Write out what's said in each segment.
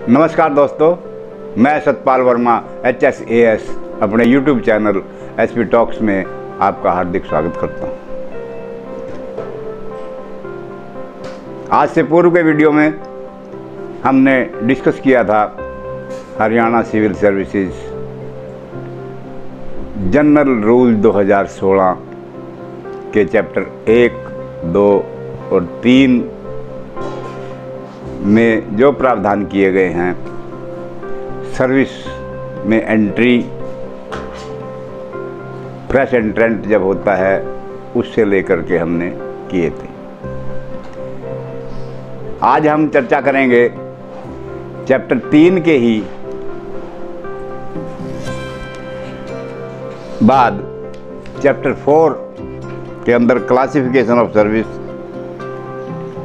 नमस्कार दोस्तों, मैं सतपाल वर्मा HSAS अपने YouTube चैनल SP टॉक्स में आपका हार्दिक स्वागत करता हूं। आज से पूर्व के वीडियो में हमने डिस्कस किया था Haryana civil services general rule 2016 के चैप्टर 1, 2 और 3 में जो प्रावधान किए गए हैं सर्विस में एंट्री, फ्रेश एंट्रेंट जब होता है उससे लेकर के हमने किए थे। आज हम चर्चा करेंगे चैप्टर 3 के ही बाद चैप्टर 4 के अंदर classification of service,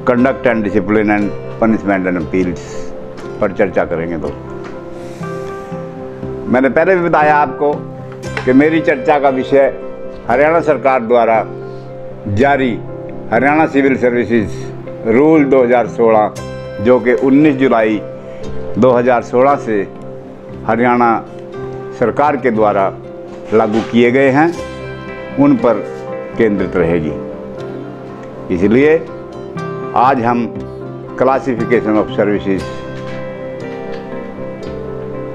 conduct and discipline and punishment and appeals पर चर्चा करेंगे दोस्तों। मैंने पहले भी बताया आपको कि मेरी चर्चा का विषय हरियाणा सरकार द्वारा जारी हरियाणा सिविल सर्विसेज रूल 2016 जो कि 19 जुलाई 2016 से हरियाणा सरकार के द्वारा लागू किए गए हैं उन पर केंद्रित रहेगी। इसलिए आज हम classification of services,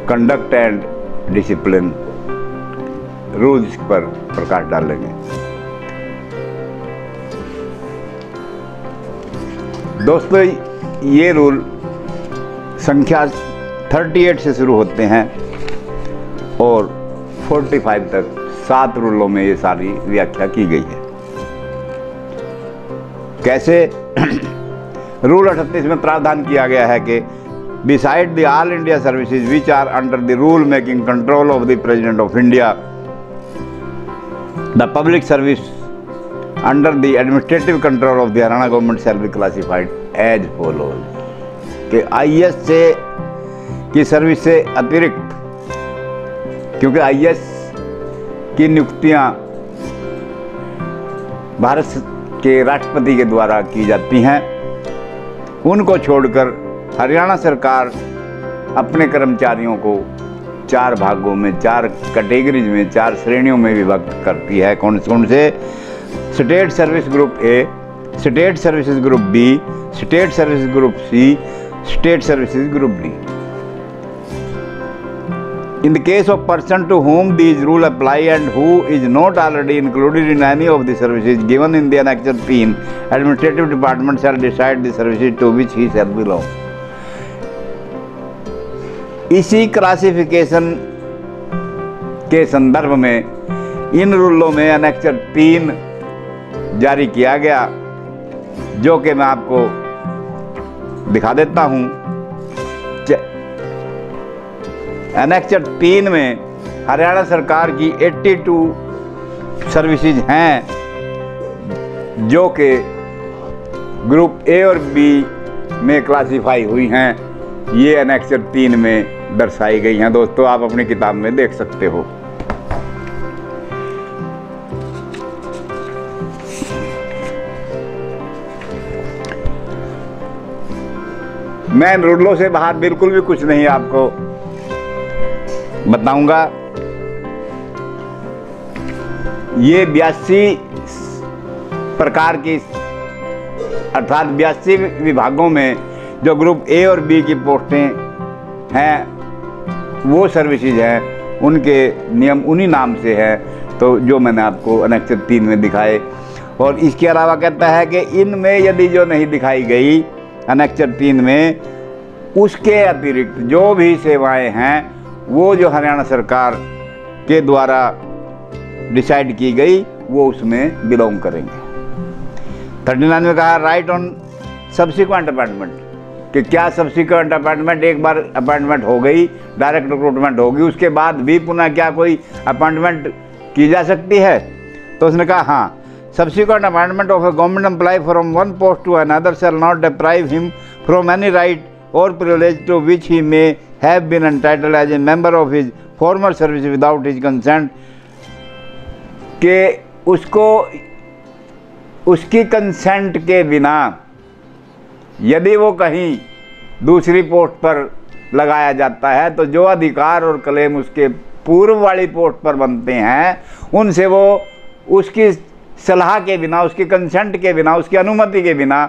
conduct and discipline rules पर प्रकाश डालेंगे। दोस्तों, ये रूल संख्या 38 से शुरू होते हैं और 45 तक 7 रूलों में ये सारी व्याख्या की गई है। कैसे? रूल 38 में प्रावधान किया गया है कि beside the all India services which are under the rule making control of the president of India, the public service under the administrative control of the Haryana government shall be classified as follows. कि IAS से की service से अतिरिक्त, क्योंकि IAS की नियुक्तियां भारत के राष्ट्रपति के द्वारा की जाती हैं, उनको छोड़कर हरियाणा सरकार अपने कर्मचारियों को 4 भागों में, 4 कैटेगरीज में, 4 श्रेणियों में विभक्त करती है। कौन से? State service group A, state services group B, state service group C, state services group D. In the case of person to whom these rules apply and who is not already included in any of the services given in the Annexure 3, administrative department shall decide the services to which he shall belong. इसी classification के संदर्भ में इन रूलों में Annexure 3 जारी किया गया, जो कि मैं आपको दिखा देता हूं। Annexure 3 में हरियाणा सरकार की 82 सर्विसेज हैं जो कि ग्रुप ए और बी में क्लासिफाई हुई हैं। ये Annexure 3 में दर्शाई गई हैं। दोस्तों, आप अपनी किताब में देख सकते हो। मैं इन रूलों से बाहर बिल्कुल भी कुछ नहीं आपको बताऊंगा। ये 82 प्रकार की, अर्थात 82 विभागों में जो ग्रुप ए और बी की पोस्टें हैं, वो सर्विसेज हैं, उनके नियम उन्हीं नाम से हैं, तो जो मैंने आपको Annexure 3 में दिखाए। और इसके अलावा कहता है कि इनमें यदि जो नहीं दिखाई गई Annexure 3 में, उसके अतिरिक्त जो भी सेवाएं हैं वो जो हरियाणा सरकार के द्वारा डिसाइड की गई वो उसमें बिलोंग करेंगे। 39 में कहा राइट ऑन सब्सिक्वेंट अपॉइंटमेंट, कि क्या सब्सिक्वेंट अपॉइंटमेंट, एक बार अपॉइंटमेंट हो गई, डायरेक्ट रिक्रूटमेंट होगी, उसके बाद भी पुनः क्या कोई अपॉइंटमेंट की जा सकती है? तो उसने कहा हाँ, subsequent appointment of a government employ from one post to another shall not deprive him from any right और privilege to which he may have been entitled as a member of his former service without his consent, के उसको उसकी consent के बिना यदि वो कहीं दूसरी पोस्ट पर लगाया जाता है तो जो अधिकार और क्लेम उसके पूर्व वाली पोस्ट पर बनते हैं उनसे वो उसकी सलाह के बिना, उसके कंसेंट के बिना, उसकी अनुमति के बिना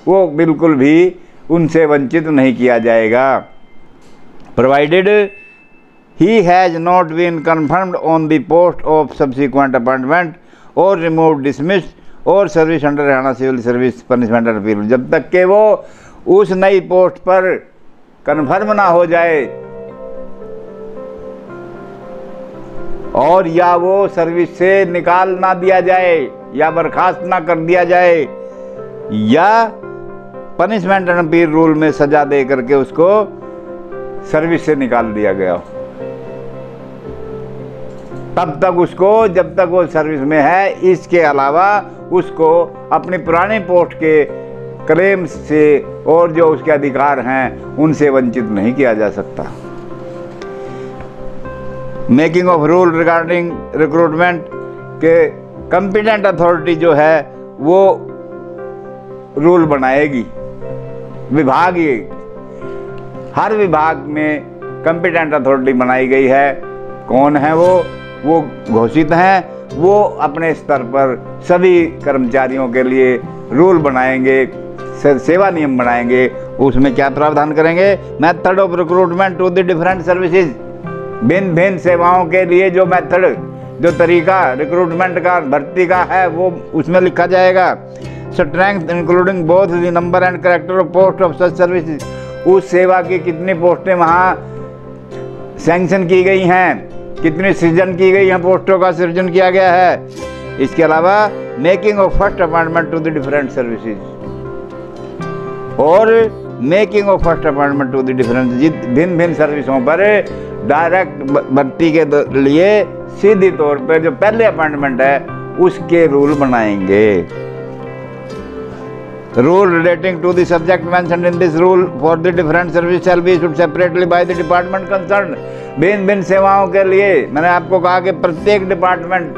वो बिल्कुल भी उनसे वंचित नहीं किया जाएगा। Provided he has not been confirmed on the post of subsequent appointment और रिमूव डिसमिस्ड और service under Haryana civil service punishment and appeal, जब तक के वो उस नई पोस्ट पर कन्फर्म ना हो जाए और या वो सर्विस से निकाल ना दिया जाए या बर्खास्त ना कर दिया जाए या पनिशमेंट एंड अपील रूल में सजा दे करके उसको सर्विस से निकाल दिया गया, तब तक उसको, जब तक वो सर्विस में है, इसके अलावा उसको अपनी पुरानी पोस्ट के क्लेम से और जो उसके अधिकार हैं उनसे वंचित नहीं किया जा सकता। Making of rule regarding recruitment के कंपिटेंट अथॉरिटी जो है वो रूल बनाएगी। विभाग, ये हर विभाग में कंपिटेंट अथॉरिटी बनाई गई है। कौन है वो घोषित हैं, वो अपने स्तर पर सभी कर्मचारियों के लिए रूल बनाएंगे, सेवा नियम बनाएंगे। उसमें क्या प्रावधान करेंगे? Method of recruitment to the different services, भिन्न भिन्न सेवाओं के लिए जो मेथड, जो तरीका रिक्रूटमेंट का, भर्ती का है, वो उसमें लिखा जाएगा। Strength including both the number and character of post of such services, उस सेवा की कितनी पोस्टें वहाँ सैंक्शन की गई हैं, कितनी सृजन की गई हैं, पोस्टों का सृजन किया गया है। इसके अलावा making of first appointment to the different services और making of first appointment to the different, भिन्न भिन्न सर्विसों पर डायरेक्ट भर्ती के लिए सीधी तौर पर जो पहले अपॉइंटमेंट है उसके रूल बनाएंगे। Rule relating to the subject mentioned in this rule for the different service shall be issued separately by the department concern, भिन्न भिन्न सेवाओं के लिए मैंने आपको कहा कि प्रत्येक डिपार्टमेंट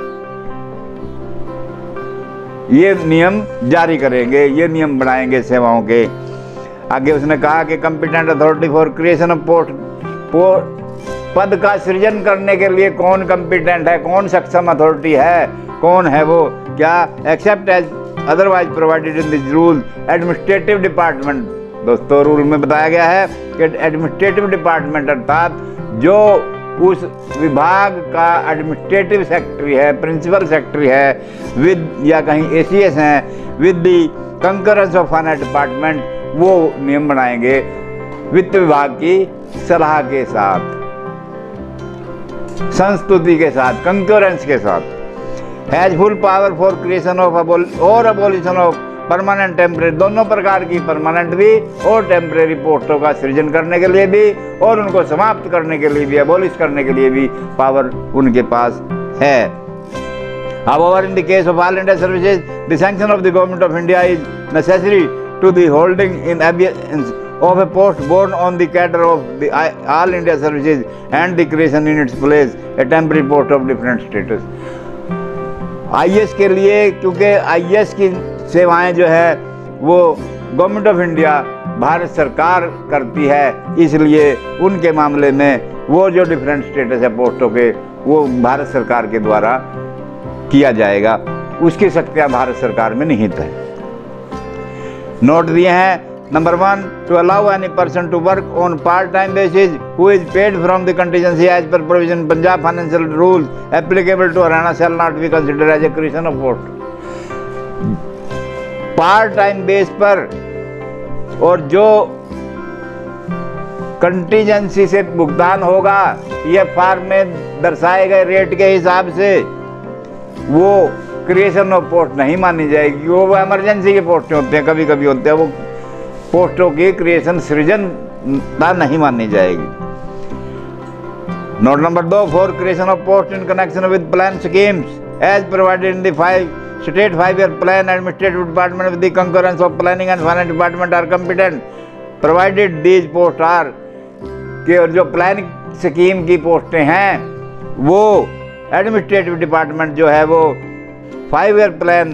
ये नियम जारी करेंगे, ये नियम बनाएंगे सेवाओं के। आगे उसने कहा कि competent authority for creation of post, पद का सृजन करने के लिए कौन कंपिटेंट है, कौन सक्षम अथॉरिटी है, कौन है वो, क्या except as otherwise provided in this rule administrative department. दोस्तों रूल में बताया गया है कि एडमिनिस्ट्रेटिव डिपार्टमेंट अर्थात जो उस विभाग का एडमिनिस्ट्रेटिव सेक्रेटरी है, प्रिंसिपल सेक्रेटरी है, विद या कहीं एसीएस हैं, with the concurrence of finance department, वो नियम बनाएंगे वित्त विभाग की सलाह के साथ, संस्तुति के साथ, कंकरेंस के साथ। Has full power for creation of और अबोलिशन ऑफ परमानेंट टेम्परेरी, दोनों प्रकार की परमानेंट भी और टेम्परेरी पोस्टों का सृजन करने के लिए भी और उनको समाप्त करने के लिए भी, अबोलिश करने के लिए भी पावर उनके पास है। However, in the case of all India services, the sanction of the government of India is necessary to the holding in abeyance of a post born on the cadre of the all India services and the creation in its place a temporary post of different status। IAS के लिए, क्योंकि IAS की सेवाएं जो है वो government of India, Bharat सरकार करती है, इसलिए उनके मामले में वो जो डिफरेंट स्टेटस है पोस्टों के, वो भारत सरकार के द्वारा किया जाएगा, उसकी शक्तियां भारत सरकार में निहित है। नोट दिए हैं, number 1, to allow any person to work on part time basis who is paid from the contingency as per provision Punjab financial rules applicable to Haryana shall not be considered as a creation of post. Part time base पर और जो contingency से भुगतान होगा PFR में दर्शाए गए rate के हिसाब से, वो क्रिएशन ऑफ पोस्ट नहीं मानी जाएगी। वो इमरजेंसी के पोस्टें होते हैं, कभी कभी होते हैं, वो पोस्टों की क्रिएशन सृजनता नहीं मानी जाएगी। Note number 2, for creation of post in connection with plan schemes as provided in the 5 state 5-year plan, administrative department with the concurrence of planning and finance department are competent provided these post are, के और जो planning scheme की पोस्टें हैं वो administrative department जो है वो 5-year प्लान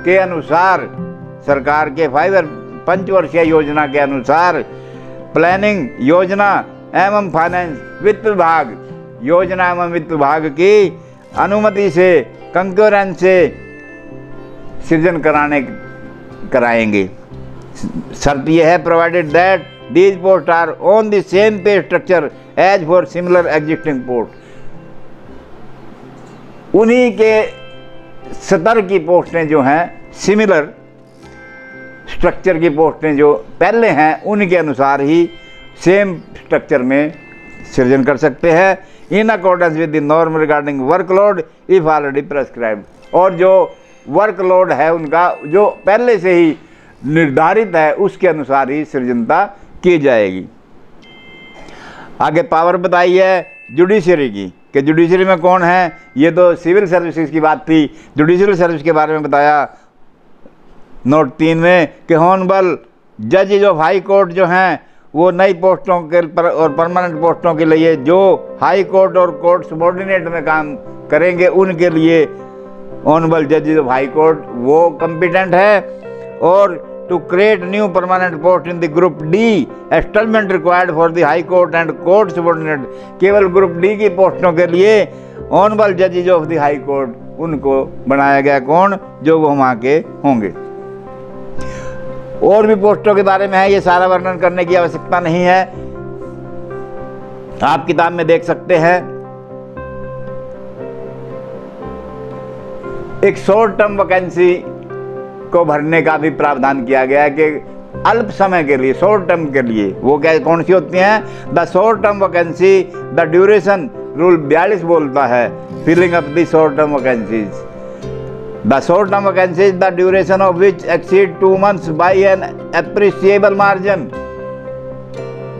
के अनुसार, सरकार के 5-year पंचवर्षीय योजना के अनुसार प्लानिंग योजना एवं फाइनेंस वित्त विभाग, योजना एवं वित्त विभाग की अनुमति से कंकरेंस से सृजन कराएंगे। शर्त यह है provided that these post are on the same pay structure as for similar existing post. उन्हीं के स्तर की पोस्टें जो हैं, सिमिलर स्ट्रक्चर की पोस्टें जो पहले हैं उनके अनुसार ही सेम स्ट्रक्चर में सृजन कर सकते हैं। In accordance with the norm regarding workload if already prescribed. और जो वर्कलोड है उनका जो पहले से ही निर्धारित है उसके अनुसार ही सृजनता की जाएगी। आगे पावर बताई है जुडिशरी की, कि जुडिशरी में कौन है। ये तो सिविल सर्विसेज की बात थी, जुडिशरी सर्विस के बारे में बताया नोट 3 में कि हॉनरेबल जजेज ऑफ हाई कोर्ट जो हैं वो नई पोस्टों के और परमानेंट पोस्टों के लिए जो हाई कोर्ट और कोर्ट सबॉर्डिनेट में काम करेंगे उनके लिए ऑनरेबल जजेज ऑफ हाई कोर्ट वो कॉम्पिटेंट है। और to create new permanent post in the group D establishment required for the high court and court subordinate, केवल ग्रुप डी की पोस्टों के लिए ऑनरेबल जजेज ऑफ द हाई कोर्ट उनको बनाया गया, कौन, जो वो वहाँ के होंगे। और भी पोस्टों के बारे में है, ये सारा वर्णन करने की आवश्यकता नहीं है, आप किताब में देख सकते हैं। एक शॉर्ट टर्म वैकेंसी को भरने का भी प्रावधान किया गया है कि अल्प समय के लिए, शॉर्ट टर्म के लिए, वो क्या कौन सी होती हैं। The short term vacancy the duration, rule 42 बोलता है, filling up the short term vacancies. The short term vacancies, the duration of which exceed 2 months by an appreciable margin,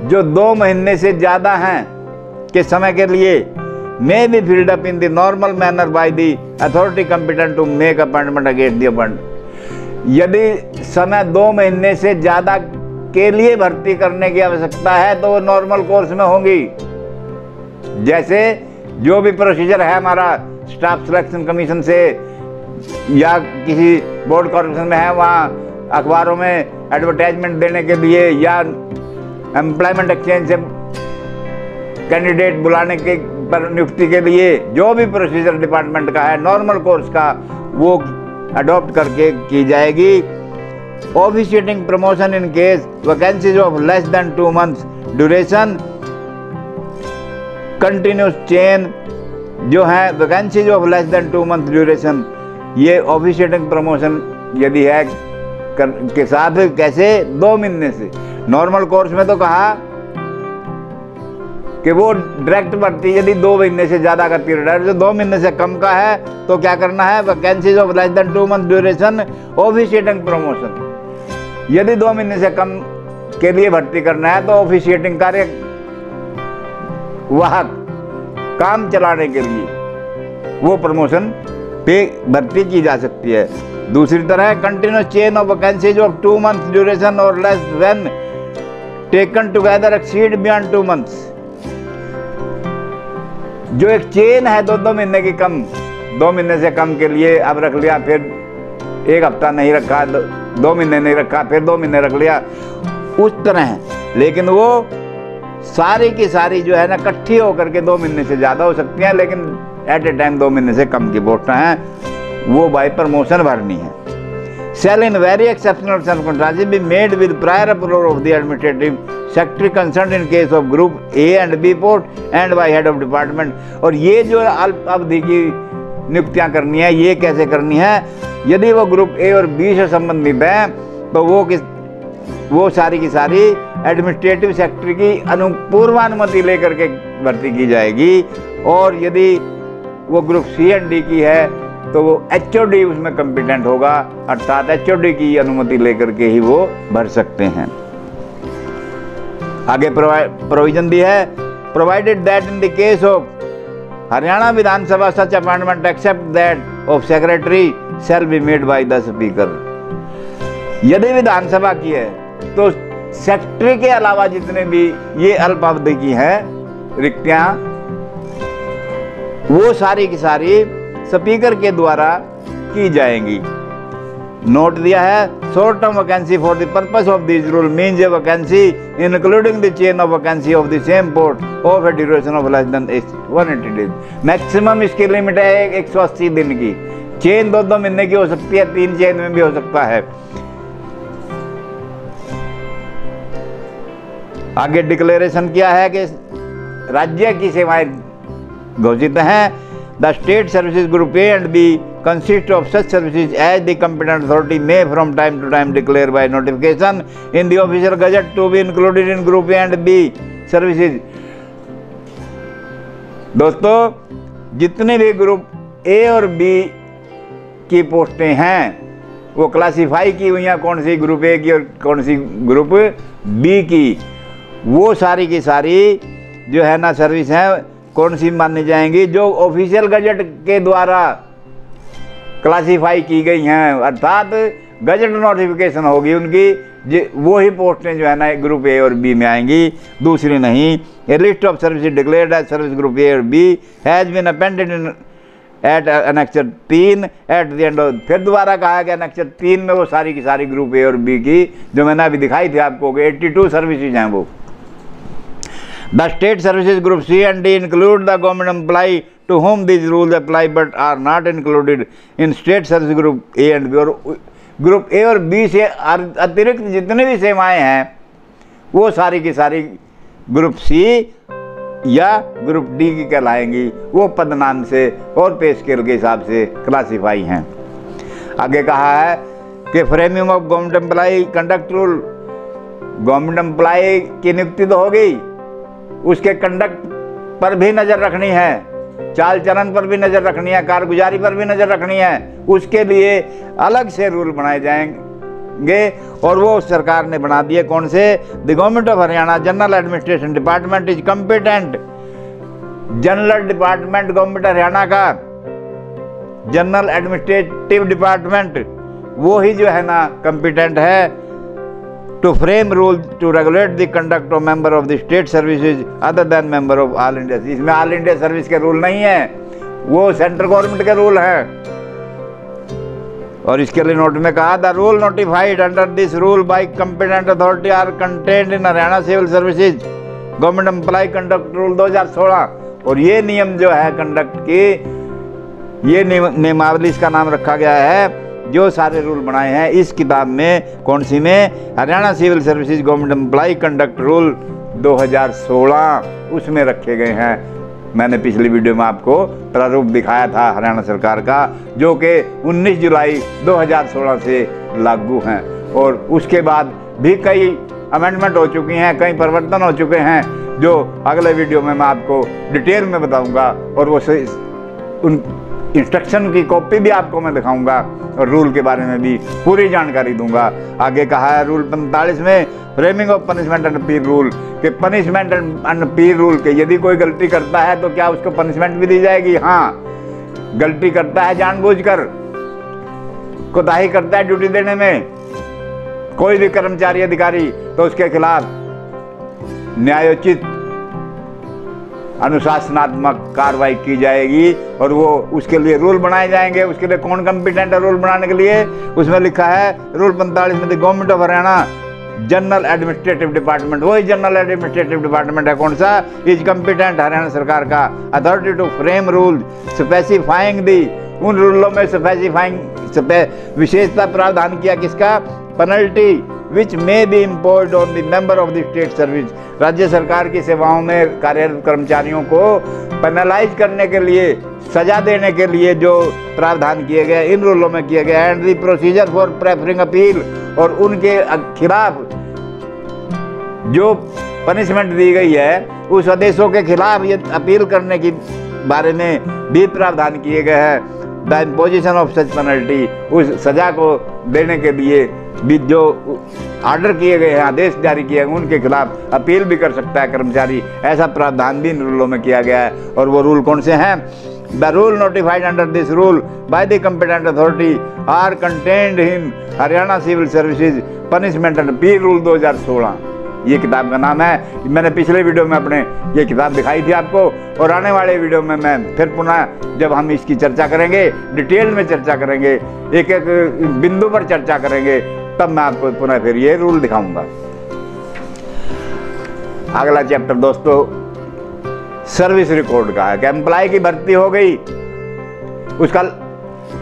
जो 2 महीने से ज़्यादा हैं के समय के लिए may be filled up in the normal manner by the authority competent to make appointment against the appointment। यदि समय 2 महीने से ज़्यादा के लिए भर्ती करने की आवश्यकता है तो वो नॉर्मल कोर्स में होंगी। जैसे जो भी प्रोसीजर है हमारा स्टाफ सिलेक्शन कमीशन से या किसी बोर्ड कॉर्पोरेशन में है, वहाँ अखबारों में एडवर्टाइजमेंट देने के लिए या एम्प्लॉयमेंट एक्सचेंज से कैंडिडेट बुलाने के पर नियुक्ति के लिए जो भी प्रोसीजर डिपार्टमेंट का है नॉर्मल कोर्स का वो अडॉप्ट करके की जाएगी। Officiating promotion in case vacancies of less than 2 months duration, continuous chain जो है vacancies of less than 2 months duration, ये ऑफिशिएटिंग प्रमोशन यदि है के साथ कैसे 2 महीने से। नॉर्मल कोर्स में तो कहा कि वो डायरेक्ट भर्ती यदि 2 महीने से ज़्यादा का पीरियड है, जो 2 महीने से कम का है तो क्या करना है, vacancies of less than 2 months duration officiating promotion. यदि 2 महीने से कम के लिए भर्ती करना है तो ऑफिशिएटिंग कार्य वाहक काम चलाने के लिए वो प्रमोशन पे भर्ती की जा सकती है। दूसरी तरह continuous chain of vacancies of 2 months duration और less when taken together exceed beyond 2 months, जो एक चेन है 2 महीने की कम, 2 महीने से कम के लिए अब रख लिया, फिर 1 हफ्ता नहीं रखा, 2 महीने नहीं रखा, फिर 2 महीने रख लिया, उस तरह है। लेकिन वो सारी की सारी जो है ना इकट्ठी होकर के 2 महीने से ज़्यादा हो सकती हैं, लेकिन एट ए टाइम 2 महीने से कम की पोस्टें हैं वो बाय प्रमोशन भरनी है। Shall in very exceptional circumstances be made with prior approval of the administrative secretary concerned in case of group A and B post and by head of department. और ये जो अल्प अवधि की नियुक्तियां करनी है ये कैसे करनी है, यदि वो ग्रुप ए और बी से संबंधित है तो वो सारी की सारी एडमिनिस्ट्रेटिव सेक्रेटरी की पूर्वानुमति लेकर के भर्ती की जाएगी। और यदि वो ग्रुप सी एंड डी की है तो वो एचओडी उसमें कॉम्पिटेंट होगा, अर्थात एचओडी की अनुमति लेकर के ही वो भर सकते हैं। आगे प्रोविजन दी है, provided that in the case of Haryana Vidhan Sabha such appointment except that of secretary shall be made by the speaker. यदि विधानसभा की है तो सेक्रेटरी के अलावा जितने भी ये अल्पावधि की हैं रिक्तियां वो सारी की सारी स्पीकर के द्वारा की जाएंगी। नोट दिया है short term vacancy for the purpose of this rule means A vacancy including the chain of vacancy of the same post of A duration of less than 180 days. Maximum इसकी limit है 180 दिन की। Chain 2-2 महीने की हो सकती है, 3 chain में भी हो सकता है। आगे डिक्लेरेशन किया है कि राज्य की सेवाएं घोषित हैं। The state services group A and B consist of such services as the competent authority may from time to time declare by notification in the official gazette to be included in group A and B services। दोस्तों, जितने भी group A और B की पोस्टें हैं वो classify की हुई हैं, कौन सी ग्रुप ए की और कौन सी ग्रुप बी की, वो सारी की सारी जो है ना सर्विस है कौन सी मानी जाएंगी, जो ऑफिशियल गजट के द्वारा क्लासीफाई की गई हैं, अर्थात गजट नोटिफिकेशन होगी उनकी, वो ही पोस्टें जो है ना ग्रुप ए और बी में आएंगी, दूसरी नहीं। A list of service declared as service group A और B has been appended in at annexure 3 at the end of. फिर दोबारा कहा गया एनेक्चर 3 में वो सारी की सारी ग्रुप ए और बी की जो मैंने अभी दिखाई थी आपको 82 सर्विसेज हैं वो। The state services group C and D include the government employee to whom these rules apply but are not included in state service group A and B। और ग्रुप ए और बी से अतिरिक्त जितने भी सेवाएं हैं वो सारी की सारी ग्रुप सी या ग्रुप डी की कहलाएंगी, वो पदनाम से और पे स्केल के हिसाब से क्लासीफाई हैं। आगे कहा है कि framing of government employee conduct rule, government employee की नियुक्ति तो हो गई, उसके कंडक्ट पर भी नज़र रखनी है, चाल चलन पर भी नज़र रखनी है, कारगुजारी पर भी नज़र रखनी है। उसके लिए अलग से रूल बनाए जाएंगे और वो सरकार ने बना दिए। कौन से? The government of Haryana general administration department is competent. General department government Haryana का जनरल एडमिनिस्ट्रेटिव डिपार्टमेंट वो ही जो है ना कॉम्पिटेंट है to frame rules to regulate the conduct of member of the state services other than member of all India। इसमें all India service के rule नहीं है, वो सेंट्रल गवर्नमेंट के रूल हैं। और इसके लिए नोट में कहा the rule notified under this rule by competent authority are contained in Haryana civil services government employee conduct rule 2016। और ये नियम जो है कंडक्ट की, ये नियमावली इसका नाम रखा गया है, जो सारे रूल बनाए हैं इस किताब में। कौन सी में? Haryana civil services government employee conduct rule 2016, उसमें रखे गए हैं। मैंने पिछली वीडियो में आपको प्रारूप दिखाया था हरियाणा सरकार का, जो कि 19 जुलाई 2016 से लागू हैं। और उसके बाद भी कई अमेंडमेंट हो चुकी हैं, कई परिवर्तन हो चुके हैं, जो अगले वीडियो में मैं आपको डिटेल में बताऊंगा। और वो उन इंस्ट्रक्शन की कॉपी भी आपको मैं दिखाऊंगा और रूल के बारे में भी पूरी जानकारी दूंगा। आगे कहा है रूल 45 में framing of punishment and appeal rule के पनिशमेंट एंड अपील रूल के यदि कोई गलती करता है तो क्या उसको पनिशमेंट भी दी जाएगी? हाँ, गलती करता है जानबूझकर, कोताही करता है ड्यूटी देने में कोई भी कर्मचारी अधिकारी, तो उसके खिलाफ न्यायोचित अनुशासनात्मक कार्रवाई की जाएगी। और वो उसके लिए रूल बनाए जाएंगे। उसके लिए कौन कॉम्पिटेंट है रूल बनाने के लिए? उसमें लिखा है रूल 45 में the government of Haryana general administrative department, वही जनरल एडमिनिस्ट्रेटिव डिपार्टमेंट है। कौन सा? इज कॉम्पिटेंट हरियाणा सरकार का authority to frame rule specifying the, उन रूलों में स्पेसिफाइंग विशेषता प्रावधान किया किसका? Penalty which may be imposed on the member of the state service. राज्य सरकार की सेवाओं में कार्यरत कर्मचारियों को पेनलाइज करने के लिए, सजा देने के लिए जो प्रावधान किए गए इन रूलों में किए गए। And the procedure for preferring appeal, और उनके खिलाफ जो पनिशमेंट दी गई है उस आदेशों के खिलाफ ये अपील करने की बारे में भी प्रावधान किए गए हैं। The imposition of such penalty, उस सजा को देने के लिए भी जो ऑर्डर किए गए हैं, आदेश जारी किए हैं, उनके खिलाफ अपील भी कर सकता है कर्मचारी। ऐसा प्रावधान भी इन रूलों में किया गया है। और वो रूल कौन से हैं? The rule notified under this rule by the competent authority are contained in Haryana civil services punishment and appeal rule 2016। ये किताब का नाम है। मैंने पिछले वीडियो में अपने ये किताब दिखाई थी आपको, और आने वाले वीडियो में मैं फिर पुनः जब हम इसकी चर्चा करेंगे, डिटेल में चर्चा करेंगे, एक एक बिंदु पर चर्चा करेंगे, तब मैं आपको पुनः फिर ये रूल दिखाऊंगा। अगला चैप्टर दोस्तों सर्विस रिकॉर्ड का है कि एम्प्लॉय की भर्ती हो गई, उसका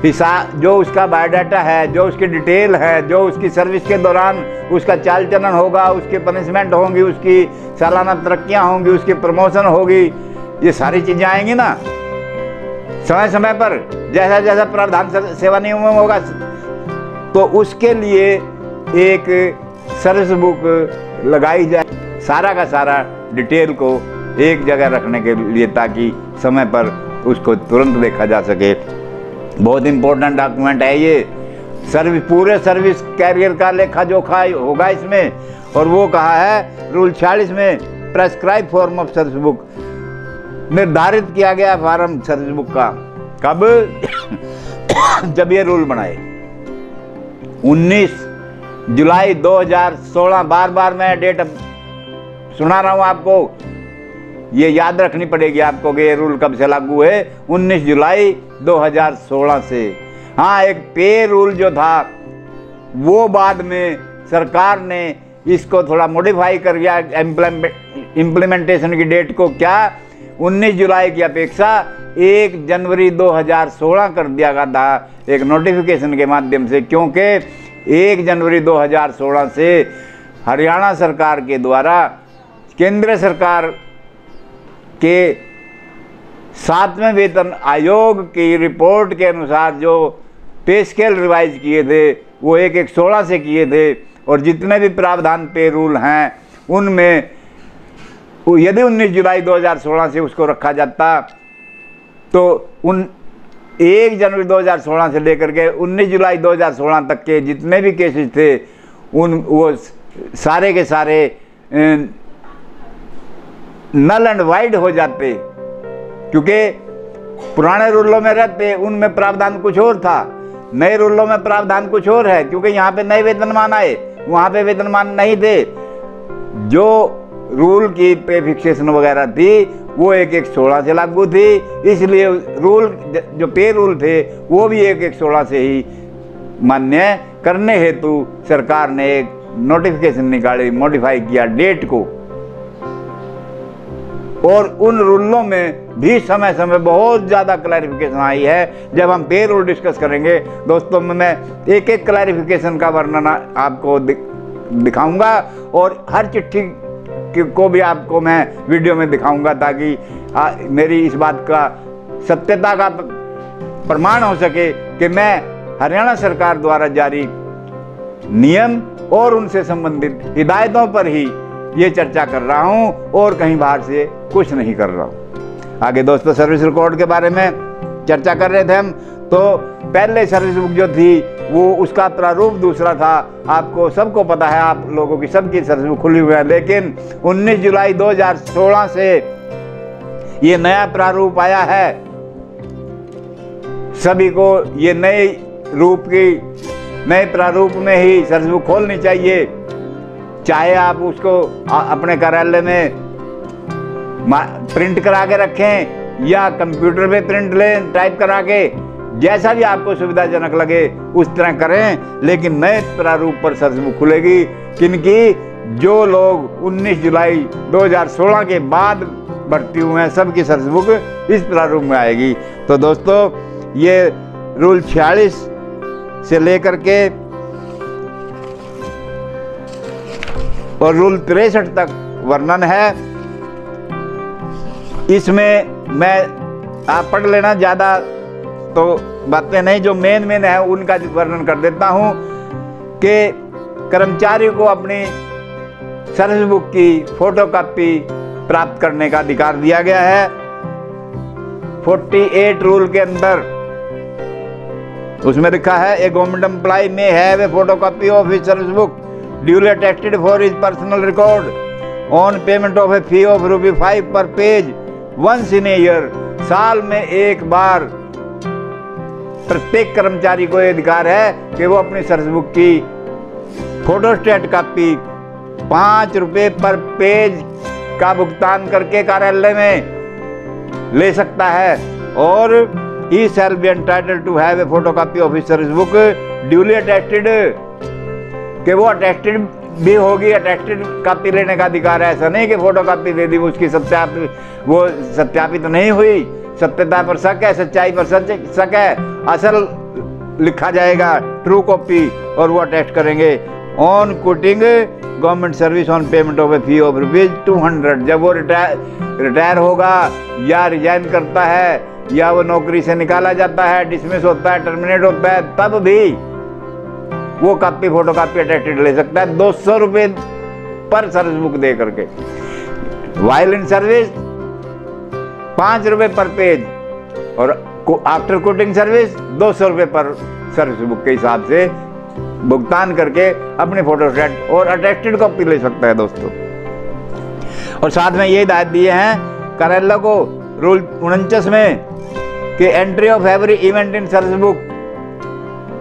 हिसाब, जो उसका बायोडाटा है, जो उसकी डिटेल है, जो उसकी सर्विस के दौरान उसका चाल चलन होगा, उसके पनिशमेंट होंगी, उसकी सालाना तरक्कियां होंगी, उसकी प्रमोशन होगी, ये सारी चीजें आएंगी ना समय समय पर, जैसा जैसा प्रावधान सेवा नियमों में होगा। तो उसके लिए एक सर्विस बुक लगाई जाए, सारा का सारा डिटेल को एक जगह रखने के लिए, ताकि समय पर उसको तुरंत देखा जा सके। बहुत इंपॉर्टेंट डॉक्यूमेंट है ये। सर्विस, पूरे सर्विस कैरियर का लेखा जोखा होगा इसमें, और वो कहा है रूल 46 में, prescribe form of service book, निर्धारित किया गया फॉर्म सर्विस बुक का। कब? जब ये रूल बनाए 19 जुलाई 2016, बार बार मैं डेट सुना रहा हूं आपको, ये याद रखनी पड़ेगी आपको कि ये रूल कब से लागू है, 19 जुलाई 2016 से। हाँ, एक पे रूल जो था वो बाद में सरकार ने इसको थोड़ा मॉडिफाई कर दिया, इम्प्लीमेंटेशन की डेट को क्या 19 जुलाई की अपेक्षा 1 जनवरी 2016 कर दिया गया था एक नोटिफिकेशन के माध्यम से, क्योंकि 1 जनवरी 2016 से हरियाणा सरकार के द्वारा केंद्र सरकार के 7वें वेतन आयोग की रिपोर्ट के अनुसार जो पे स्केल रिवाइज किए थे वो 1/1/16 से किए थे, और जितने भी प्रावधान पे रूल हैं उनमें यदि 19 जुलाई 2016 से उसको रखा जाता तो 1 जनवरी 2016 से लेकर के 19 जुलाई 2016 तक के जितने भी केसेस थे वो सारे के सारे नल एंड वाइड हो जाते, क्योंकि पुराने रूलों में रहते उनमें प्रावधान कुछ और था, नए रूलों में प्रावधान कुछ और है, क्योंकि यहाँ पे नए वेतनमान आए, वहाँ पे वेतनमान नहीं थे। जो रूल की पे फिक्सेशन वगैरह थी वो 1/1/16 से लागू थी, इसलिए रूल जो पे रूल थे वो भी 1/1/16 से ही मान्य करने हेतु सरकार ने एक नोटिफिकेशन निकाली, मॉडिफाई किया डेट को। और उन रूलों में भी समय समय बहुत ज़्यादा क्लैरिफिकेशन आई है। जब हम पे रूल डिस्कस करेंगे दोस्तों में मैं एक एक क्लैरिफिकेशन का वर्णन आपको दिखाऊंगा, और हर चिट्ठी को भी आपको मैं वीडियो में दिखाऊंगा, ताकि मेरी इस बात का सत्यता का प्रमाण हो सके कि मैं हरियाणा सरकार द्वारा जारी नियम और उनसे संबंधित हिदायतों पर ही ये चर्चा कर रहा हूं और कहीं बाहर से कुछ नहीं कर रहा हूं। आगे दोस्तों सर्विस रिकॉर्ड के बारे में चर्चा कर रहे थे हम। तो पहले सर्विस बुक जो थी वो उसका प्रारूप दूसरा था, आपको सबको पता है, आप लोगों की सबकी सर्विस बुक खुली हुई है, लेकिन 19 जुलाई 2016 से ये नया प्रारूप आया है। सभी को ये नए प्रारूप में ही सर्विस बुक खोलनी चाहिए, चाहे आप उसको अपने कार्यालय में प्रिंट करा के रखें या कंप्यूटर पे प्रिंट लें टाइप करा के, जैसा भी आपको सुविधाजनक लगे उस तरह करें, लेकिन नए प्रारूप पर सर्विस बुक खुलेगी। किनकी? जो लोग 19 जुलाई 2016 के बाद भर्ती हुए हैं सबकी सर्विस बुक इस प्रारूप में आएगी। तो दोस्तों ये रूल 46 से लेकर के और रूल 63 तक वर्णन है। इसमें मैं आप पढ़ लेना, ज़्यादा तो बातें नहीं, जो मेन है उनका वर्णन कर देता हूं कि कर्मचारी को अपनी सर्विस बुक की फोटोकॉपी प्राप्त करने का अधिकार दिया गया है। 48 रूल के अंदर उसमें लिखा है a government employee may have a photocopy of his service book duly attested for his personal record on payment of a fee of ₹5 per page once in a year. साल में एक बार प्रत्येक कर्मचारी को यह अधिकार है कि वो अपनी सर्विस बुक की फोटोस्टेट कॉपी 5 रुपये पर पेज का भुगतान करके कार्यालय में ले सकता है। और he shall be entitled to have a photocopy of his service book duly attested, कि वो अटेस्टेड भी होगी, अटेस्टेड कॉपी लेने का अधिकार है। ऐसा नहीं कि फोटोकॉपी दे दी उसकी वो सत्यापित नहीं हुई, सत्यता पर शक है, सच्चाई पर शक है, असल लिखा जाएगा ट्रू कॉपी और वो अटेस्ट करेंगे। On quitting government service on payment of a fee of ₹200, जब वो रिटायर होगा या रिजाइन करता है या वो नौकरी से निकाला जाता है, डिसमिस होता है, टर्मिनेट होता है, तब भी वो कॉपी फोटोकॉपी अटेस्टेड ले सकता है 200 रुपये पर सर्विस बुक दे करके। वाइल इन सर्विस 5 रुपये पर पेज और आफ्टर क्विटिंग सर्विस 200 रुपये पर सर्विस बुक के हिसाब से भुगतान करके अपने फोटोस्टेट और अटेस्टेड कॉपी ले सकता है दोस्तों। और साथ में ये हिदायत दिए हैं कार्यालय को रूल 49 में कि entry of every event in service book,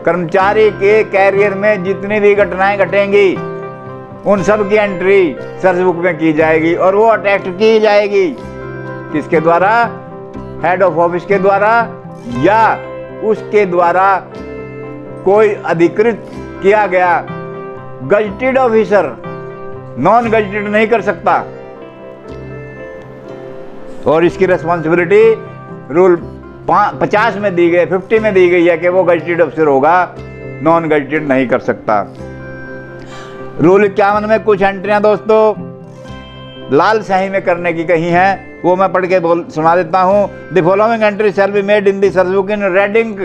कर्मचारी के कैरियर में जितनी भी घटनाएं घटेंगी उन सब की एंट्री सर्विस बुक में की जाएगी और वो अटेस्ट की जाएगी। किसके द्वारा? हेड ऑफ ऑफिस के द्वारा या उसके द्वारा कोई अधिकृत किया गया गजटेड ऑफिसर, नॉन गजटेड नहीं कर सकता। और इसकी रिस्पॉन्सिबिलिटी रूल 50 में दी गई, 50 में दी गई है कि वो गजटेड ऑफिसर होगा, नॉन गजटेड नहीं कर सकता। रूल 51 में कुछ एंट्रियां दोस्तों लाल स्याही में करने की कही हैं, वो मैं पढ़ के सुना देता हूं। The following entry shall be made in the service book in red ink,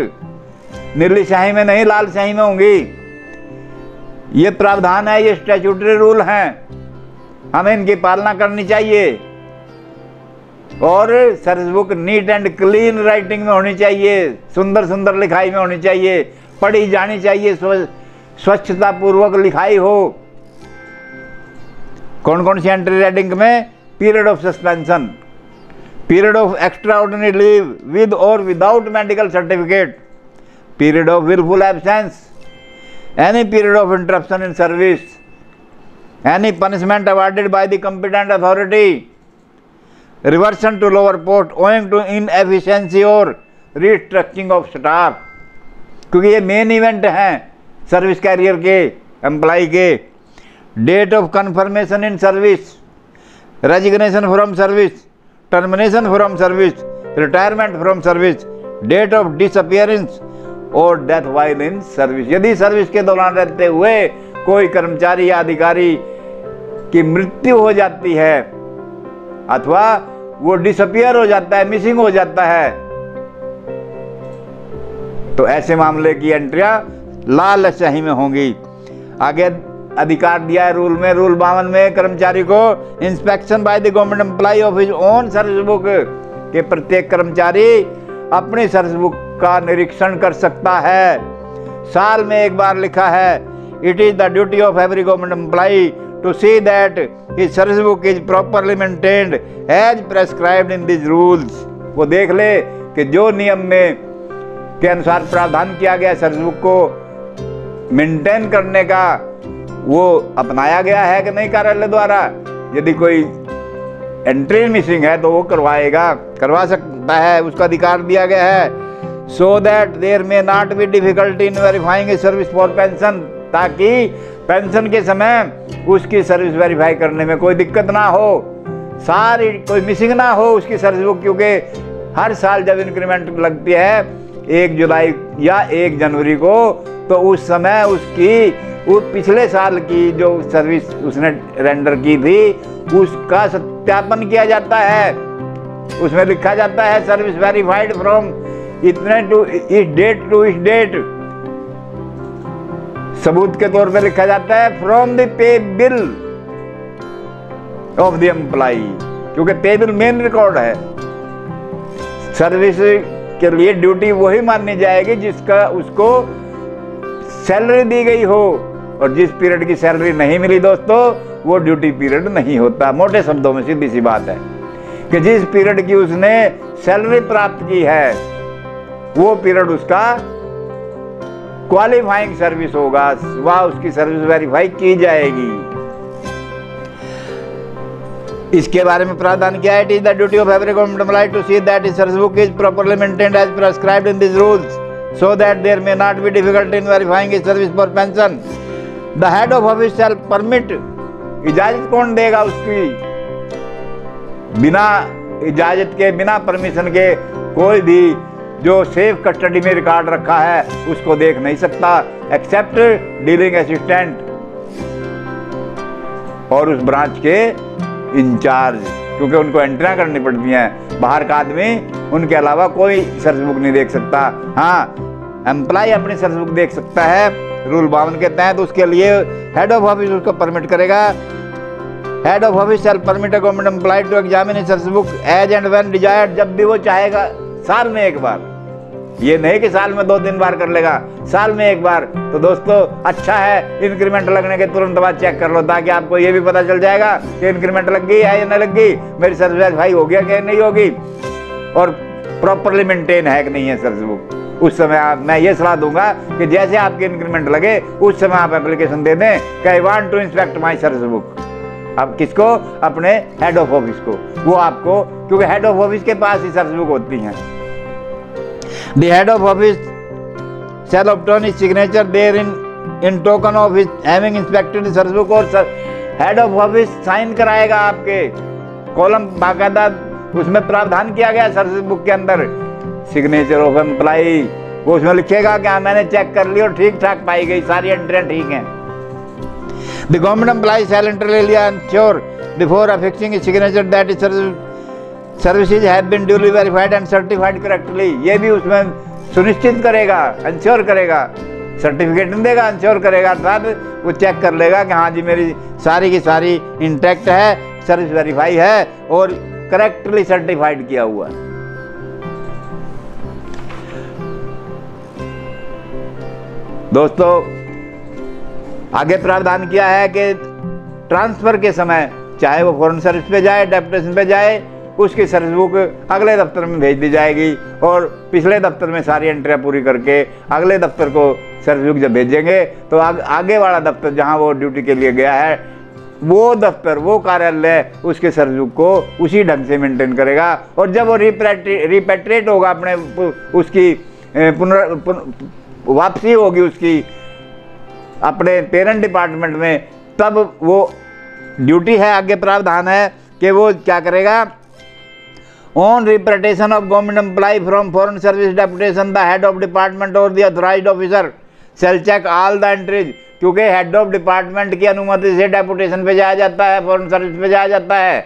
नीली स्याही में नहीं, लाल स्याही में होंगी। ये प्रावधान है, ये स्टैट्यूटरी रूल हैं, हमें इनकी पालना करनी चाहिए। और service book neat and clean writing में होनी चाहिए, सुंदर सुंदर लिखाई में होनी चाहिए, पढ़ी जानी चाहिए, स्वच्छता पूर्वक लिखाई हो। कौन कौन सी एंट्री राइटिंग में? Period of suspension, period of extraordinary leave with और without medical certificate, period of wilful absence, any period of interruption in service, any punishment awarded by the competent authority, reversion to lower post owing to inefficiency और restructuring of staff, क्योंकि ये main event हैं service career के employee के। Date of confirmation in service, resignation from service, termination from service, retirement from service, date of disappearance और death while in service. यदि service के दौरान रहते हुए कोई कर्मचारी या अधिकारी की मृत्यु हो जाती है अथवा वो डिसअपियर हो जाता है, मिसिंग हो जाता है, तो ऐसे मामले की एंट्रियां लाल स्याही में होंगी। आगे अधिकार दिया है रूल में, रूल 52 में कर्मचारी को inspection by the government employee of his own service book, के प्रत्येक कर्मचारी अपनी सर्विस बुक का निरीक्षण कर सकता है। साल में एक बार लिखा है, it is the duty of every government employee to see that his service book is properly maintained as prescribed in this rules. वो देख ले कि जो नियम में के अनुसार प्रावधान किया गया सर्विस बुक को मेंटेन करने का वो अपनाया गया है कि नहीं कार्यालय द्वारा। यदि कोई एंट्री मिसिंग है तो वो करवा सकता है, उसका अधिकार दिया गया है। So that there may not be difficulty in verifying a service for pension, ताकि पेंशन के समय उसकी सर्विस वेरीफाई करने में कोई दिक्कत ना हो, सारी कोई मिसिंग ना हो उसकी सर्विस बुक, क्योंकि हर साल जब इंक्रीमेंट लगती है 1 जुलाई या 1 जनवरी को, तो उस समय उसकी पिछले साल की जो सर्विस उसने रेंडर की थी उसका सत्यापन किया जाता है। उसमें लिखा जाता है सर्विस वेरीफाइड फ्रॉम इतने टू इस डेट टू इस डेट, सबूत के तौर पे लिखा जाता है from the pay bill of the employee, क्योंकि पे बिल मेन रिकॉर्ड है। सर्विस के लिए ड्यूटी वही मानी जाएगी जिसका उसको सैलरी दी गई हो, और जिस पीरियड की सैलरी नहीं मिली दोस्तों वो ड्यूटी पीरियड नहीं होता। मोटे शब्दों में सीधी सी बात है कि जिस पीरियड की उसने सैलरी प्राप्त की है वो पीरियड उसका क्वालिफाइंग सर्विस होगा, वह उसकी सर्विस वेरीफाई की जाएगी। इसके बारे में प्रावधान किया है। It is the duty of every government employee to see that his service book is properly maintained as prescribed in this rules so that there may not be difficulty in verifying his service for pension. The head of office shall permit, इजाजत कौन देगा उसकी? बिना इजाजत के, बिना permission के कोई भी जो सेफ कस्टडी में रिकॉर्ड रखा है उसको देख नहीं सकता, एक्सेप्ट डीलिंग असिस्टेंट और उस ब्रांच के इंचार्ज, क्योंकि उनको एंट्रियां करनी पड़ती हैं। बाहर का आदमी उनके अलावा कोई सर्विस बुक नहीं देख सकता। हाँ, एम्प्लॉय अपनी सर्विस बुक देख सकता है रूल 52 के तहत, उसके लिए हेड ऑफ ऑफिस उसको परमिट करेगा। Head of office shall permit a government employee to examine his service book as and when desired, जब भी वो चाहेगा, साल में एक बार। ये नहीं कि साल में 2-3 बार कर लेगा, साल में एक बार। तो दोस्तों अच्छा है, इंक्रीमेंट लगने के तुरंत बाद चेक कर लो, ताकि आपको ये भी पता चल जाएगा कि इंक्रीमेंट लग गई है या नहीं लग गई, मेरी सर्विस वेरीफाई हो गया कि नहीं होगी, और प्रॉपरली मेंटेन है कि नहीं है सर्विस बुक। उस समय मैं ये सलाह दूंगा कि जैसे आपके इंक्रीमेंट लगे उस समय आप एप्लीकेशन दे दें कि I want to inspect my service book. अब किसको? अपने हेड ऑफ ऑफिस को। वो आपको, क्योंकि हेड ऑफ ऑफिस के पास ही सर्विस बुक होती हैं। The head of office shall obtain his signature therein in token of his having inspected the service book, और हेड ऑफ ऑफिस साइन कराएगा आपके कॉलम, बाकायदा उसमें प्रावधान किया गया सर्विस बुक के अंदर, सिग्नेचर ऑफ एम्प्लॉय, वो उसमें लिखेगा कि हाँ मैंने चेक कर ली और ठीक ठाक पाई गई, सारी एंट्रियां ठीक हैं। The government employee shall internally ensure before affixing his signature that his services have been duly verified and certified correctly, ये भी उसमें सुनिश्चित करेगा, इंश्योर करेगा, सर्टिफिकेट नहीं देगा, इंश्योर करेगा, अर्थात वो चेक कर लेगा कि हाँ जी मेरी सारी की सारी इंटैक्ट है, सर्विस वेरीफाई है और करेक्टली सर्टिफाइड किया हुआ है। दोस्तों आगे प्रावधान किया है कि ट्रांसफर के समय चाहे वो फॉरेन सर्विस पे जाए, डेपुटेशन पे जाए, उसकी सर्विस बुक अगले दफ्तर में भेज दी जाएगी और पिछले दफ्तर में सारी एंट्रियां पूरी करके अगले दफ्तर को सर्विस बुक जब भेजेंगे तो आगे वाला दफ्तर जहां वो ड्यूटी के लिए गया है वो दफ्तर, वो कार्यालय उसके सर्विस बुक को उसी ढंग से मेंटेन करेगा। और जब वो रिपेट्रिएट होगा, अपने उसकी वापसी होगी उसकी अपने पेरेंट डिपार्टमेंट में, तब वो ड्यूटी है, आगे प्रावधान है कि वो क्या करेगा। On repatriation of government employee from foreign service deputation, the head of department or the authorized officer shall check all the entries, क्योंकि हेड ऑफ डिपार्टमेंट की अनुमति से डेपुटेशन पे जाया जाता है, फॉरेन सर्विस पे जाया जाता है,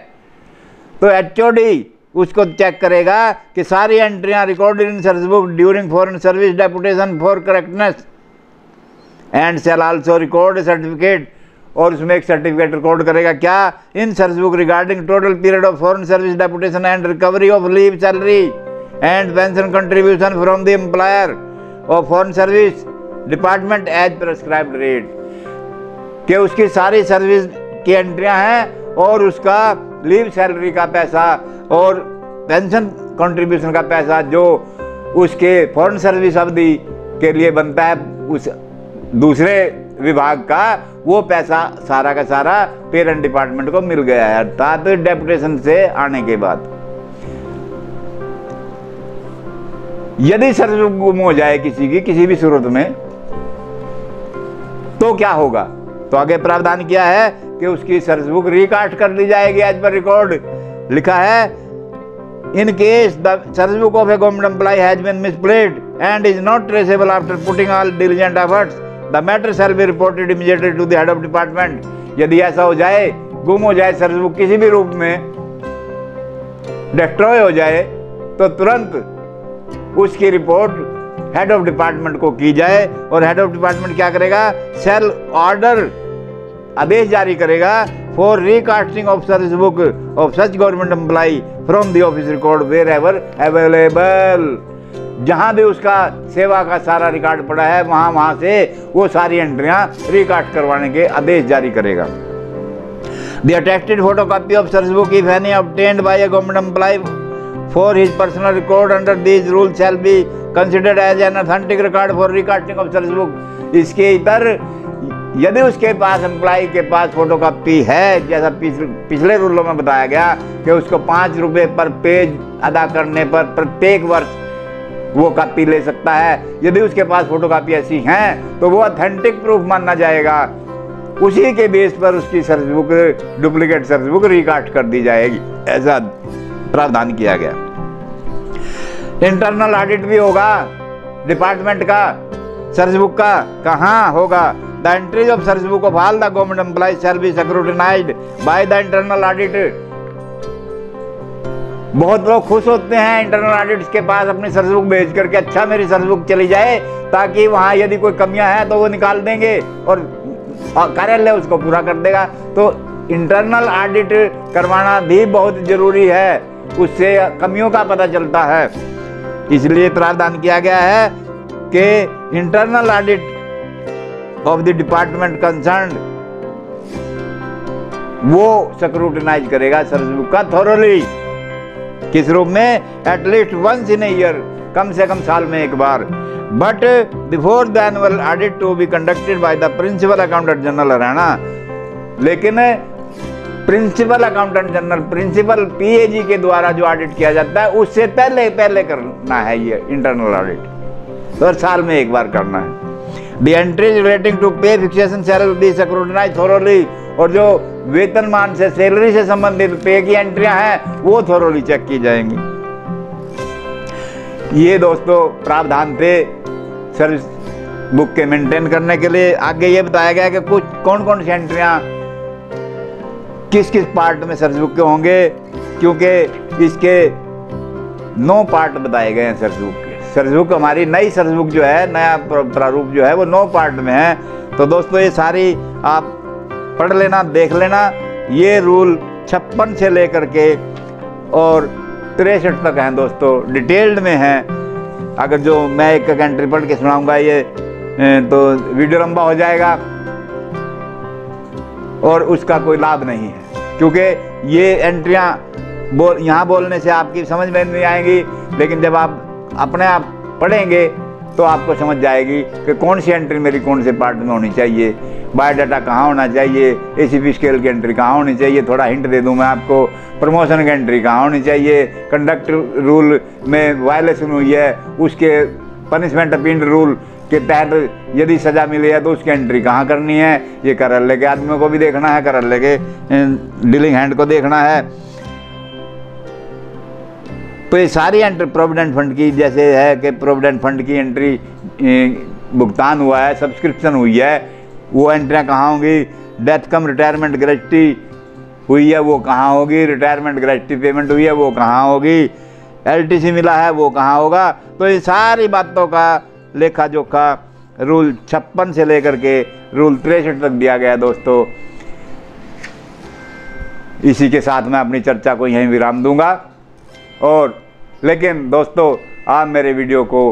तो एचओडी उसको चेक करेगा कि सारी एंट्रियां recorded in service book during foreign service deputation for correctness and shall also record certificate, और उसमें एक सर्टिफिकेट रिकॉर्ड करेगा क्या, in service book regarding total period of foreign service deputation and recovery of leave salary and pension contribution from the employer of foreign service department as prescribed rate, कि उसकी सारी service की एंट्रियां हैं और उसका leave salary का पैसा और पेंशन कंट्रीब्यूशन का पैसा जो उसके फॉरेन सर्विस अवधि के लिए बनता है उस दूसरे विभाग का, वो पैसा सारा का सारा पेरेंट डिपार्टमेंट को मिल गया है, अर्थात डेपुटेशन से आने के बाद। यदि सर्विस गुम हो जाए किसी की किसी भी सूरत में तो क्या होगा, तो आगे प्रावधान किया है कि उसकी सर्विस बुक रिकास्ट कर दी जाएगी एज पर रिकॉर्ड। लिखा है in case the service book of a government employee has been misplaced and is not traceable after putting all diligent efforts, the matter shall be reported immediately to the head of department. यदि ऐसा हो जाए, गुम हो जाए service book किसी भी रूप में, डिस्ट्रॉय हो जाए, तो तुरंत उसकी रिपोर्ट हेड ऑफ डिपार्टमेंट को की जाए और हेड ऑफ डिपार्टमेंट क्या करेगा, सेल ऑर्डर आदेश जारी करेगा for recasting of service book of such government employ from the office record wherever available. जहां भी उसका सेवा का सारा रिकॉर्ड पड़ा है वहां से वो सारी एंट्रियां रिकास्ट करवाने के आदेश जारी करेगा। The attested photocopy of service book if any obtained by a government employ for his personal record under these rule shall be considered as an authentic record for recasting of service book. इसके इतर यदि उसके पास employ के पास photocopy है, जैसा पिछले रूलों में बताया गया कि उसको 5 रुपये पर पेज अदा करने पर प्रत्येक वर्ष वो कॉपी ले सकता है, यदि उसके पास फोटोकॉपी ऐसी हैं तो वो ऑथेंटिक प्रूफ माना जाएगा। उसी के बेस पर उसकी service book, duplicate service book recast कर दी जाएगी, ऐसा प्रावधान किया गया। इंटरनल ऑडिट भी होगा डिपार्टमेंट का, सर्विस बुक का। कहाँ होगा? The entries of service book of all the government employees shall be scrutinised by the internal audit. बहुत लोग खुश होते हैं इंटरनल ऑडिट्स के पास अपनी सर्विस बुक भेज करके, अच्छा मेरी सर्विस बुक चली जाए, ताकि वहाँ यदि कोई कमियां हैं तो वो निकाल देंगे और कार्यालय उसको पूरा कर देगा। तो इंटरनल ऑडिट करवाना भी बहुत जरूरी है, उससे कमियों का पता चलता है। इसलिए प्रावधान किया गया है कि internal audit of the department concern वो स्क्रूटिनाइज करेगा सर्विस बुक का थोरोली। किस रूप में? At least once in a year, कम से कम साल में एक बार। But before the annual audit to be conducted by the principal accountant general Haryana. लेकिन principal accountant general, principal PAG के द्वारा जो ऑडिट किया जाता है उससे पहले करना है ये इंटरनल ऑडिट, तो साल में एक बार करना है। The entries relating to pay fixation shall be scrutinised thoroughly. और जो वेतनमान से, सैलरी से संबंधित पे की एंट्रियां हैं वो थोरोली चेक की जाएंगी। ये दोस्तों प्रावधान थे सर्विस बुक के मेंटेन करने के लिए। आगे ये बताया गया कि कुछ कौन कौन सी एंट्रियां किस किस पार्ट में सर्विस बुक के होंगे, क्योंकि इसके 9 पार्ट बताए गए हैं सर्विस बुक के। सर्विस बुक हमारी नई सर्विस बुक जो है, नया प्रारूप जो है वो 9 पार्ट में है। तो दोस्तों ये सारी आप पढ़ लेना, देख लेना। ये रूल 56 से लेकर के और 63 तक हैं दोस्तों, डिटेल्ड में हैं। अगर जो मैं एक एंट्री पढ़ के सुनाऊंगा ये तो वीडियो लंबा हो जाएगा और उसका कोई लाभ नहीं है, क्योंकि ये एंट्रियां यहाँ बोलने से आपकी समझ में नहीं आएंगी, लेकिन जब आप अपने आप पढ़ेंगे तो आपको समझ जाएगी कि कौन सी एंट्री मेरी कौन से पार्ट में होनी चाहिए, बायोडाटा कहाँ होना चाहिए, एसीपी स्केल की एंट्री कहाँ होनी चाहिए। थोड़ा हिंट दे दूँ मैं आपको, प्रमोशन की एंट्री कहाँ होनी चाहिए, कंडक्ट रूल में वायलेशन हुई है उसके पनिशमेंट अपील रूल के तहत यदि सजा मिली है तो उसकी एंट्री कहाँ करनी है। ये कार्यालय के आदमियों को भी देखना है, कार्यालय के डीलिंग हैंड को देखना है। तो ये सारी एंट्री प्रोविडेंट फंड की, जैसे है कि प्रोविडेंट फंड की एंट्री भुगतान हुआ है, सब्सक्रिप्शन हुई है, वो एंट्रियाँ कहाँ होंगी। डेथ कम रिटायरमेंट ग्रेच्युटी हुई है वो कहाँ होगी, रिटायरमेंट ग्रेच्युटी पेमेंट हुई है वो कहाँ होगी, एलटीसी मिला है वो कहाँ होगा। तो ये सारी बातों का लेखा जोखा रूल 56 से लेकर के रूल 63 तक दिया गया दोस्तों। इसी के साथ मैं अपनी चर्चा को यहीं विराम दूंगा। और लेकिन दोस्तों आप मेरे वीडियो को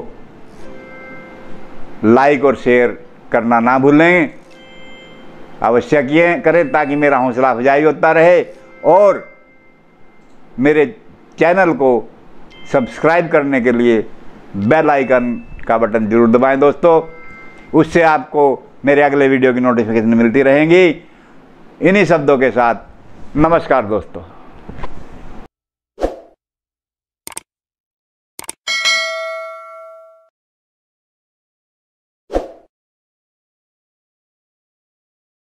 लाइक और शेयर करना ना भूलें, अवश्य किए करें ताकि मेरा हौसला अफजाई होता रहे। और मेरे चैनल को सब्सक्राइब करने के लिए बेल आइकन का बटन जरूर दबाएं दोस्तों, उससे आपको मेरे अगले वीडियो की नोटिफिकेशन मिलती रहेंगी। इन्हीं शब्दों के साथ नमस्कार दोस्तों।